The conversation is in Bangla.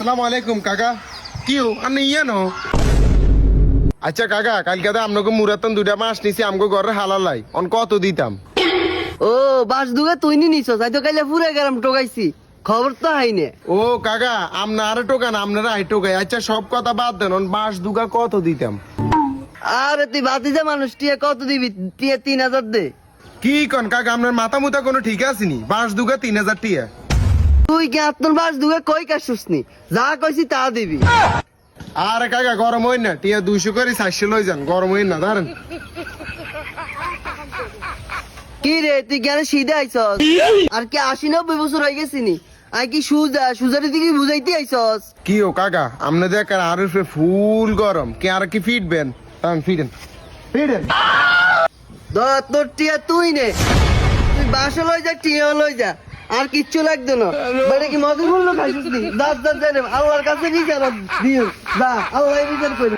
আসসালামু আলাইকুম কাকা কিউ আপনি ইয়ানো আচ্ছা কাকা কালকে আপনাকে মুরাতন দুইটা মাছ নিছি আমগো ঘরে হালালাই অন কত দিতাম ও বাস দুগে তুই নি নিছ তাই তো কাইলে পুরে গেলাম টোকাইছি খবর তো হাইনে। ও কাকা আপনি আরে টোকান আপনারা আই টোকাই আচ্ছা সব কথা বাদ দেন অন বাস দুগা কত দিতাম আরে তুই বাতিজা মানুষ টিয়া কত দিবি টিয়া 3000 দে। কি কন কাকা আপনার মাথা মুতা কোনো ঠিক আছে নি বাস দুগা 3000 টিয়া তুই কি আত্মর বাস দুগে কই কাশুস নি যা কইছি তা দিবি। আরে কাকা গরম হইন না টিয়া 200 করে 400 লই যান গরম হইন না ধরেন কি রে তুই জ্ঞানে সিধে আইছস আর কি 80-90 বছর হয়ে গেছি নি আই কি সুজারি দিকে বুঝাইতে আইছস। কি ও কাকা আপনি দেখার আর ফুল গরম কে আর কি ফিটবেন ফিটেন ফিটেন তোর টিয়া তুই নে তুই বাসা লই যা টিয়া লই যা আর কিচ্ছু লাগতো না মানে কি মজা করলো খাইছিস নি দাঁত জানে আল্লাহর কাছে বিচার দিও যা আল্লাহ বিচার করি।